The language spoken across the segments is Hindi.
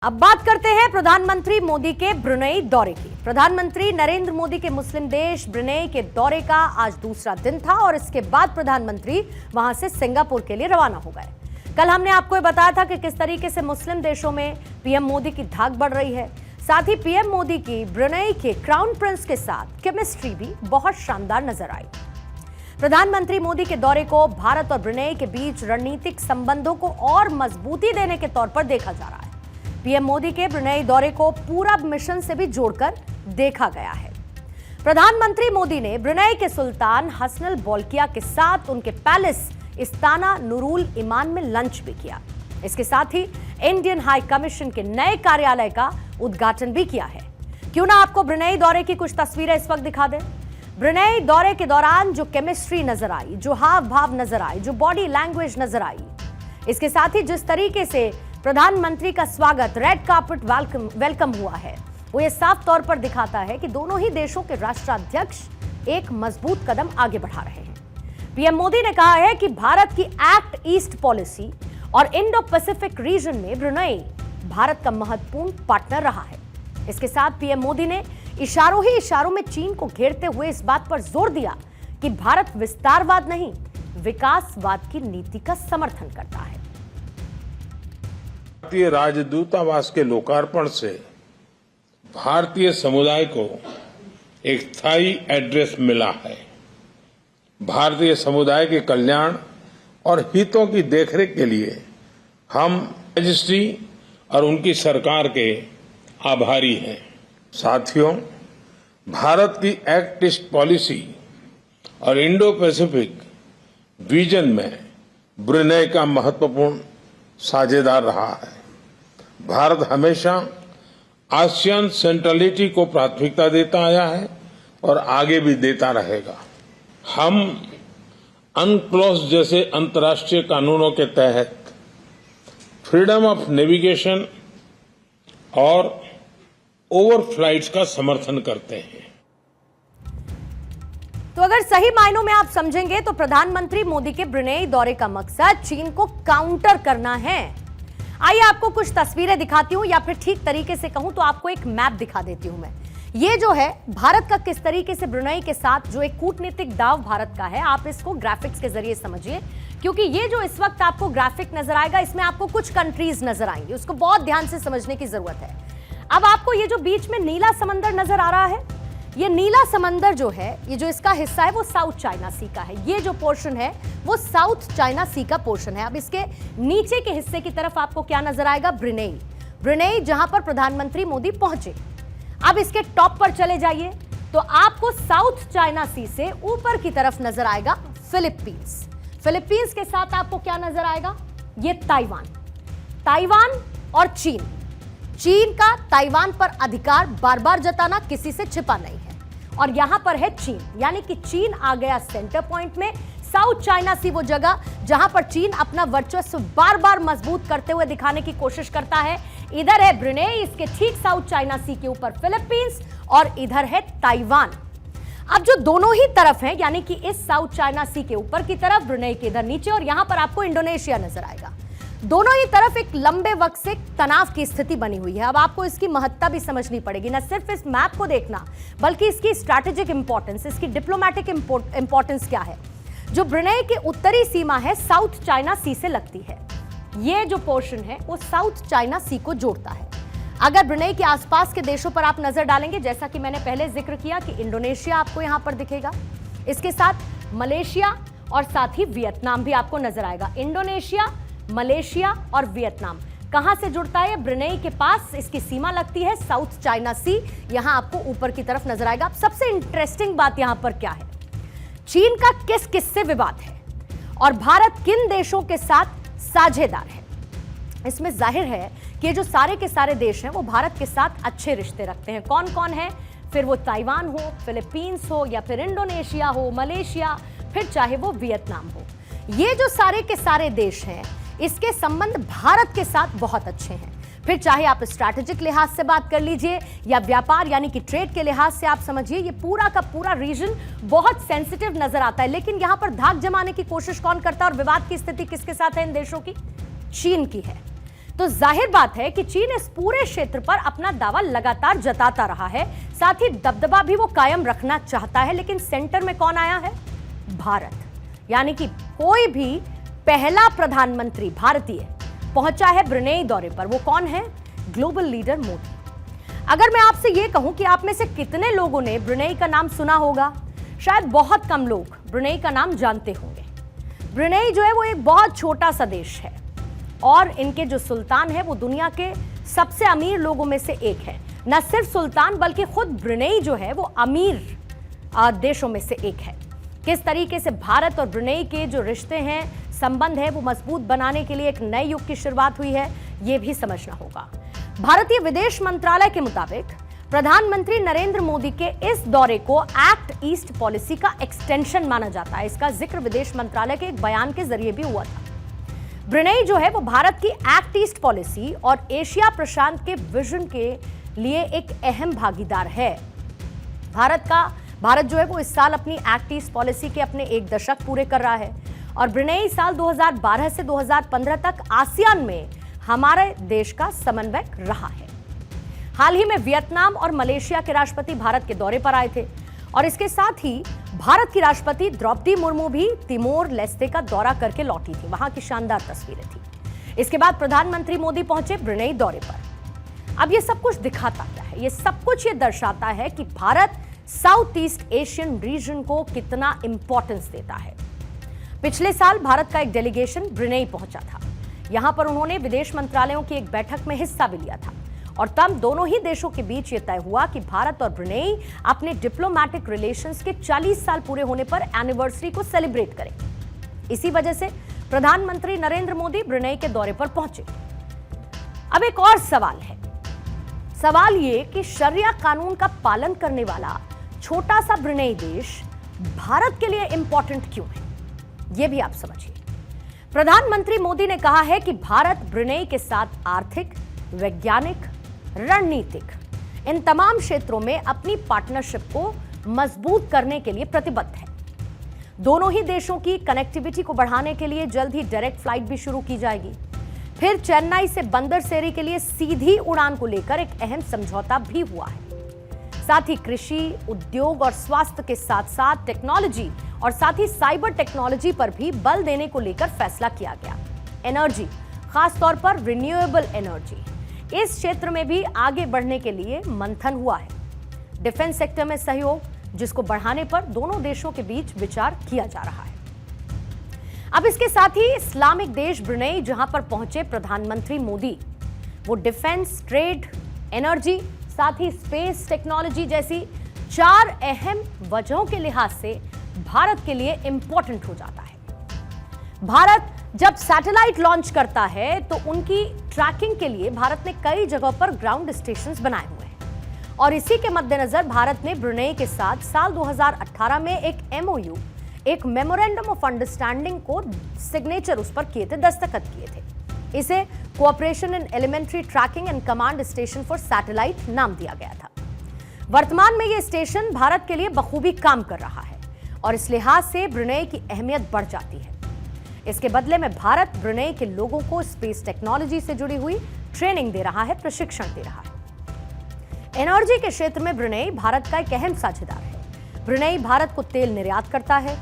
अब बात करते हैं प्रधानमंत्री मोदी के ब्रुनेई दौरे की। प्रधानमंत्री नरेंद्र मोदी के मुस्लिम देश ब्रुनेई के दौरे का आज दूसरा दिन था और इसके बाद प्रधानमंत्री वहां से सिंगापुर के लिए रवाना हो गए। कल हमने आपको ये बताया था कि किस तरीके से मुस्लिम देशों में पीएम मोदी की धाक बढ़ रही है। साथ ही पीएम मोदी की ब्रुनेई के क्राउन प्रिंस के साथ केमिस्ट्री भी बहुत शानदार नजर आई। प्रधानमंत्री मोदी के दौरे को भारत और ब्रुनेई के बीच रणनीतिक संबंधों को और मजबूती देने के तौर पर देखा जा रहा है। पीएम मोदी के ब्रुनेई दौरे को पूरा मिशन से भी जोड़कर देखा गया है। प्रधानमंत्री मोदी ने ब्रुनेई के सुल्तान हसनल बोल्किया के साथ उनके पैलेस इस्ताना नुरुल इमान में लंच भी किया। इसके साथ ही इंडियन हाई कमीशन के नए कार्यालय का उद्घाटन भी किया है। क्यों ना आपको ब्रुनेई दौरे की कुछ तस्वीरें इस वक्त दिखा दें। ब्रुनेई दौरे के दौरान जो केमिस्ट्री नजर आई, जो हाव भाव नजर आई, जो बॉडी लैंग्वेज नजर आई, इसके साथ ही जिस तरीके से प्रधानमंत्री का स्वागत रेड कार्पेट वेलकम हुआ है, वो ये साफ तौर पर दिखाता है कि दोनों ही देशों के राष्ट्राध्यक्ष एक मजबूत कदम आगे बढ़ा रहे हैं। पीएम मोदी ने कहा है कि भारत की एक्ट ईस्ट पॉलिसी और इंडो पैसिफिक रीजन में ब्रुनेई भारत का महत्वपूर्ण पार्टनर रहा है। इसके साथ पीएम मोदी ने इशारों ही इशारों में चीन को घेरते हुए इस बात पर जोर दिया कि भारत विस्तारवाद नहीं, विकासवाद की नीति का समर्थन करता है। भारतीय राजदूतावास के लोकार्पण से भारतीय समुदाय को एक स्थायी एड्रेस मिला है। भारतीय समुदाय के कल्याण और हितों की देखरेख के लिए हम मैजेस्टी और उनकी सरकार के आभारी हैं। साथियों, भारत की एक्ट ईस्ट पॉलिसी और इंडो पैसिफिक विजन में ब्रुनेई का महत्वपूर्ण साझेदार रहा है। भारत हमेशा आसियान सेंट्रलिटी को प्राथमिकता देता आया है और आगे भी देता रहेगा। हम अनक्लोज जैसे अंतर्राष्ट्रीय कानूनों के तहत फ्रीडम ऑफ नेविगेशन और ओवरफ्लाइट्स का समर्थन करते हैं। तो अगर सही मायनों में आप समझेंगे तो प्रधानमंत्री मोदी के ब्रुनेई दौरे का मकसद चीन को काउंटर करना है। आइए आपको कुछ तस्वीरें दिखाती हूं, या फिर ठीक तरीके से कहूं तो आपको एक मैप दिखा देती हूं मैं। ये जो है भारत का किस तरीके से ब्रुनेई के साथ जो एक कूटनीतिक दाव भारत का है, आप इसको ग्राफिक्स के जरिए समझिए, क्योंकि ये जो इस वक्त आपको ग्राफिक नजर आएगा इसमें आपको कुछ कंट्रीज नजर आएंगी, उसको बहुत ध्यान से समझने की जरूरत है। अब आपको ये जो बीच में नीला समंदर नजर आ रहा है, ये नीला समंदर जो है, ये जो इसका हिस्सा है वो साउथ चाइना सी का है। ये जो पोर्शन है वो साउथ चाइना सी का पोर्शन है। अब इसके नीचे के हिस्से की तरफ आपको क्या नजर आएगा? ब्रुनेई। ब्रुनेई जहां पर प्रधानमंत्री मोदी पहुंचे। अब इसके टॉप पर चले जाइए तो आपको साउथ चाइना सी से ऊपर की तरफ नजर आएगा फिलीपींस। फिलीपींस के साथ आपको क्या नजर आएगा? ये ताइवान। ताइवान और चीन। चीन का ताइवान पर अधिकार बार बार जताना किसी से छिपा नहीं है। और यहां पर है चीन, यानी कि चीन आ गया सेंटर पॉइंट में। साउथ चाइना सी वो जगह जहां पर चीन अपना वर्चस्व बार बार मजबूत करते हुए दिखाने की कोशिश करता है। इधर है ब्रुनेई, इसके ठीक साउथ चाइना सी के ऊपर फिलीपींस, और इधर है ताइवान। अब जो दोनों ही तरफ हैं, यानी कि इस साउथ चाइना सी के ऊपर की तरफ ब्रुनेई के इधर नीचे, और यहां पर आपको इंडोनेशिया नजर आएगा। दोनों ही तरफ एक लंबे वक्त से तनाव की स्थिति बनी हुई है। अब आपको इसकी महत्ता भी समझनी पड़ेगी, न सिर्फ इस मैप को देखना बल्कि इसकी स्ट्रैटेजिक इंपॉर्टेंस, इसकी डिप्लोमेटिक इंपॉर्टेंस क्या है। जो ब्रुनेई की उत्तरी सीमा है साउथ चाइना सी से लगती है। ये जो पोर्शन है वो साउथ चाइना सी को जोड़ता है। अगर ब्रुनेई के आसपास के देशों पर आप नजर डालेंगे, जैसा कि मैंने पहले जिक्र किया कि इंडोनेशिया आपको यहां पर दिखेगा, इसके साथ मलेशिया और साथ ही वियतनाम भी आपको नजर आएगा। इंडोनेशिया, मलेशिया और वियतनाम कहां से जुड़ता है? ब्रुनेई के पास इसकी सीमा लगती है साउथ चाइना सी, यहां आपको ऊपर की तरफ नजर आएगा। अब सबसे इंटरेस्टिंग बात यहां पर क्या है? चीन का किस किस से विवाद है और भारत किन देशों के साथ साझेदार है? इसमें जाहिर है कि ये जो सारे के सारे देश हैं वो भारत के साथ अच्छे रिश्ते रखते हैं। कौन कौन है? फिर वो ताइवान हो, फिलीपींस हो, या फिर इंडोनेशिया हो, मलेशिया, फिर चाहे वो वियतनाम हो। ये जो सारे के सारे देश हैं इसके संबंध भारत के साथ बहुत अच्छे हैं। फिर चाहे आप स्ट्रैटेजिक लिहाज से बात कर लीजिए या व्यापार यानी कि ट्रेड के लिहाज से आप समझिए, ये पूरा का पूरा रीजन बहुत सेंसिटिव नजर आता है। लेकिन यहां पर धाक जमाने की कोशिश कौन करता है और विवाद की स्थिति किसके साथ है इन देशों की? चीन की है। तो जाहिर बात है कि चीन इस पूरे क्षेत्र पर अपना दावा लगातार जताता रहा है, साथ ही दबदबा भी वो कायम रखना चाहता है। लेकिन सेंटर में कौन आया है? भारत। यानी कि कोई भी पहला प्रधानमंत्री भारतीय पहुंचा है ब्रुनेई दौरे पर। वो कौन है? Global leader Modi. अगर मैं आपसे यह कहूं कि आप में से कितने लोगों ने ब्रुनेई का नाम सुना होगा, शायद बहुत कम लोग ब्रुनेई का नाम जानते होंगे। ब्रुनेई जो है वो एक बहुत छोटा सा देश है और इनके जो सुल्तान है वो दुनिया के सबसे अमीर लोगों में से एक है। न सिर्फ सुल्तान बल्कि खुद ब्रुनेई जो है वो अमीर देशों में से एक है। किस तरीके से भारत और ब्रुनेई के जो रिश्ते हैं, संबंध है, वो मजबूत बनाने के लिए एक नए युग की शुरुआत हुई है, ये भी समझना होगा। भारतीय विदेश मंत्रालय के मुताबिक प्रधानमंत्री नरेंद्र मोदी के इस दौरे को एक्ट ईस्ट पॉलिसी का एक्सटेंशन माना जाता है। इसका जिक्र विदेश मंत्रालय के एक बयान के जरिए भी हुआ था। ब्रुनेई जो है वो भारत की एक्ट ईस्ट पॉलिसी और एशिया प्रशांत के विजन के लिए एक अहम भागीदार है। भारत जो है वो इस साल अपनी एक्ट ईस्ट पॉलिसी के अपने 1 दशक पूरे कर रहा है और ब्रुनेई साल 2012 से 2015 तक आसियान में हमारे देश का समन्वयक रहा है। हाल ही में वियतनाम और मलेशिया के राष्ट्रपति भारत के दौरे पर आए थे और इसके साथ ही भारत की राष्ट्रपति द्रौपदी मुर्मू भी तिमोर लेस्ते का दौरा करके लौटी थी। वहां की शानदार तस्वीरें थी। इसके बाद प्रधानमंत्री मोदी पहुंचे ब्रुनेई दौरे पर। अब ये सब कुछ दिखाता क्या है? ये सब कुछ ये दर्शाता है कि Bharat south east Asian region को कितना इंपॉर्टेंस देता है। पिछले साल भारत का एक डेलीगेशन ब्रुनेई पहुंचा था। यहां पर उन्होंने विदेश मंत्रालयों की एक बैठक में हिस्सा भी लिया था और तब दोनों ही देशों के बीच यह तय हुआ कि भारत और ब्रुनेई अपने डिप्लोमैटिक रिलेशंस के 40 साल पूरे होने पर एनिवर्सरी को सेलिब्रेट करें। इसी वजह से प्रधानमंत्री नरेंद्र मोदी ब्रुनेई के दौरे पर पहुंचे। अब एक और सवाल है। सवाल ये कि शरिया कानून का पालन करने वाला छोटा सा ब्रुनेई देश भारत के लिए इंपॉर्टेंट क्यों है? यह भी आप समझिए। प्रधानमंत्री मोदी ने कहा है कि भारत ब्रुनेई के साथ आर्थिक, वैज्ञानिक, रणनीतिक इन तमाम क्षेत्रों में अपनी पार्टनरशिप को मजबूत करने के लिए प्रतिबद्ध है। दोनों ही देशों की कनेक्टिविटी को बढ़ाने के लिए जल्द ही डायरेक्ट फ्लाइट भी शुरू की जाएगी। फिर चेन्नई से बंदरसेरी के लिए सीधी उड़ान को लेकर एक अहम समझौता भी हुआ है। साथ ही कृषि, उद्योग और स्वास्थ्य के साथ साथ टेक्नोलॉजी और साथ ही साइबर टेक्नोलॉजी पर भी बल देने को लेकर फैसला किया गया। एनर्जी, खासतौर पर रिन्यूएबल एनर्जी, इस क्षेत्र में भी आगे बढ़ने के लिए मंथन हुआ है। डिफेंस सेक्टर में सहयोग, जिसको बढ़ाने पर दोनों देशों के बीच विचार किया जा रहा है। अब इसके साथ ही इस्लामिक देश ब्रुनेई जहां पर पहुंचे प्रधानमंत्री मोदी, वो डिफेंस, ट्रेड, एनर्जी, साथ ही स्पेस टेक्नोलॉजी जैसी 4 अहम वजहों के लिहाज से भारत के लिए इंपॉर्टेंट हो जाता है। भारत जब सैटेलाइट लॉन्च करता है तो उनकी ट्रैकिंग के लिए भारत ने कई जगहों पर ग्राउंड स्टेशंस बनाए हुए हैं और इसी के मद्देनजर भारत ने ब्रुनेई के साथ साल 2018 में एक MOU, एक मेमोरेंडम ऑफ अंडरस्टैंडिंग को सिग्नेचर उस पर किए थे, दस्तखत किए थे। इसे cooperation in elementary tracking and command station for satellite नाम दिया गया था। वर्तमान में यह स्टेशन भारत के लिए बखूबी काम कर रहा है और इस लिहाज से ब्रुनेई की अहमियत बढ़ जाती है। इसके बदले में भारत ब्रुनेई के लोगों को स्पेस टेक्नोलॉजी से जुड़ी हुई ट्रेनिंग दे रहा है, प्रशिक्षण दे रहा है। एनर्जी के क्षेत्र में ब्रुनेई भारत का एक अहम साझेदार है। ब्रुनेई भारत को तेल निर्यात करता है।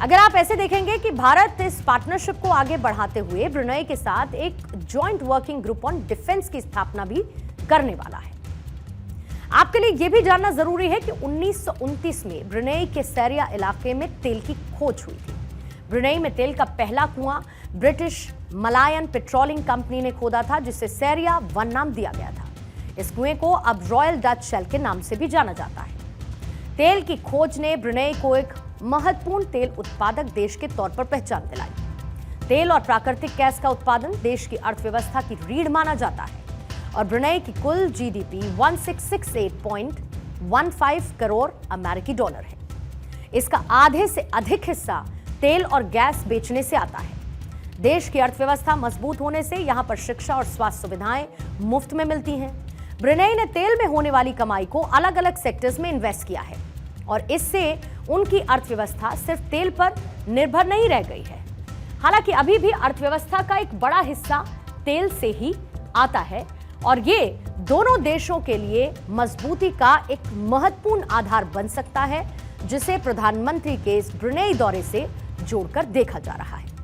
अगर आप ऐसे देखेंगे कि भारत इस पार्टनरशिप को आगे बढ़ाते हुए ब्रुनेई के साथ एक joint working group on defence की स्थापना भी करने वाला है। आपके लिए यह भी जानना जरूरी है कि 1929 में ब्रुनेई के सैरिया इलाके में तेल की खोज हुई थी। ब्रुनेई में तेल का पहला कुआं ब्रिटिश मलायन पेट्रोलिंग कंपनी ने खोदा था, जिसे सैरिया 1 नाम दिया गया था। इस कुएं को अब रॉयल डच शेल के नाम से भी जाना जाता है। तेल की खोज ने ब्रुनेई को एक महत्वपूर्ण तेल उत्पादक देश के तौर पर पहचान दिलाई। तेल और प्राकृतिक गैस का उत्पादन देश की अर्थव्यवस्था की रीढ़ माना जाता है और ब्रुनेई की कुल GDP 1668.15 करोड़ अमेरिकी डॉलर है। इसका आधे से अधिक हिस्सा तेल और गैस बेचने से आता है। देश की अर्थव्यवस्था मजबूत होने से यहां पर शिक्षा और स्वास्थ्य सुविधाएं मुफ्त में मिलती हैं। ब्रुनेई ने तेल में होने वाली कमाई को अलग अलग सेक्टर्स में इन्वेस्ट किया है और इससे उनकी अर्थव्यवस्था सिर्फ तेल पर निर्भर नहीं रह गई है। हालांकि अभी भी अर्थव्यवस्था का एक बड़ा हिस्सा तेल से ही आता है और ये दोनों देशों के लिए मजबूती का एक महत्वपूर्ण आधार बन सकता है, जिसे प्रधानमंत्री के इस ब्रुनेई दौरे से जोड़कर देखा जा रहा है।